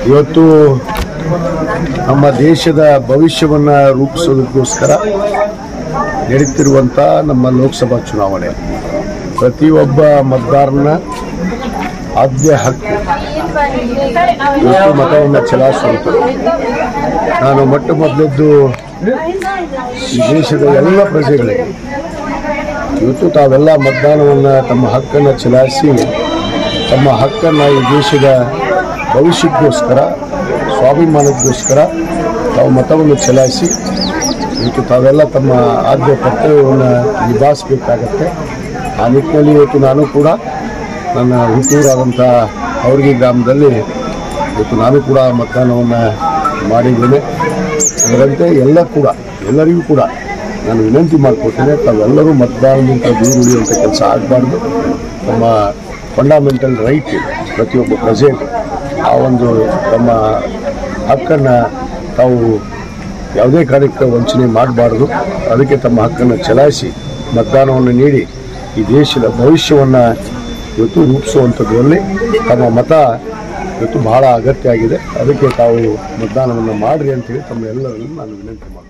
ಇವತ್ತು ನಮ್ಮ ದೇಶದ ಭವಿಷ್ಯವನ್ನು ರೂಪಿಸೋದಕ್ಕೋಸ್ಕರ ನಡೀತಿರುವಂಥ ನಮ್ಮ ಲೋಕಸಭಾ ಚುನಾವಣೆ ಪ್ರತಿಯೊಬ್ಬ ಮತದಾರನ ಆದ್ಯ ಹಕ್ಕು ಇವತ್ತು ಮತವನ್ನು ಚಲಾಯಿಸುವಂಥದ್ದು. ನಾನು ಮೊದಲದ್ದು ಈ ದೇಶದ ಎಲ್ಲ ಪ್ರಜೆಗಳಿಗೆ ಇವತ್ತು ತಾವೆಲ್ಲ ಮತದಾನವನ್ನು ತಮ್ಮ ಹಕ್ಕನ್ನು ಚಲಾಯಿಸಿ ತಮ್ಮ ಹಕ್ಕನ್ನು ಈ ದೇಶದ ಭವಿಷ್ಯಕ್ಕೋಸ್ಕರ ಸ್ವಾಭಿಮಾನಕ್ಕೋಸ್ಕರ ತಾವು ಮತವನ್ನು ಚಲಾಯಿಸಿ ಇವತ್ತು ತಾವೆಲ್ಲ ತಮ್ಮ ಆದ್ಯ ಕರ್ತವ್ಯವನ್ನು ನಿಭಾಯಿಸಬೇಕಾಗತ್ತೆ. ಆ ನಿಟ್ಟಿನಲ್ಲಿ ಇವತ್ತು ನಾನು ಕೂಡ ನನ್ನ ಹುಟ್ಟೂರಾದಂಥ ಅವರ್ಗಿ ಗ್ರಾಮದಲ್ಲಿ ಇವತ್ತು ನಾನು ಕೂಡ ಮತದಾನವನ್ನು ಮಾಡಿದ್ದೇನೆ. ಅದರಂತೆ ಎಲ್ಲರಿಗೂ ಕೂಡ ನಾನು ವಿನಂತಿ ಮಾಡಿಕೊಡ್ತೇನೆ, ತಾವೆಲ್ಲರೂ ಮತದಾನದಿಂದ ದೂರ ಉಳಿಯುವಂಥ ಕೆಲಸ ಆಗಬಾರ್ದು. ನಮ್ಮ ಫಂಡಮೆಂಟಲ್ ರೈಟ್ ಪ್ರತಿಯೊಬ್ಬ ಪ್ರಜೆಗೆ ಆ ಒಂದು ತಮ್ಮ ಹಕ್ಕನ್ನು ತಾವು ಯಾವುದೇ ಕಾರಣಕ್ಕೆ ವಂಚನೆ ಮಾಡಬಾರ್ದು. ಅದಕ್ಕೆ ತಮ್ಮ ಹಕ್ಕನ್ನು ಚಲಾಯಿಸಿ ಮತದಾನವನ್ನು ನೀಡಿ ಈ ದೇಶದ ಭವಿಷ್ಯವನ್ನು ಇವತ್ತು ರೂಪಿಸುವಂಥದ್ರಲ್ಲಿ ತಮ್ಮ ಮತ ಇವತ್ತು ಬಹಳ ಅಗತ್ಯ ಆಗಿದೆ. ಅದಕ್ಕೆ ತಾವು ಮತದಾನವನ್ನು ಮಾಡಿರಿ ಅಂತೇಳಿ ತಮ್ಮ ಎಲ್ಲರನ್ನು ನಾನು ವಿನಂತಿ ಮಾಡ್ತೀನಿ.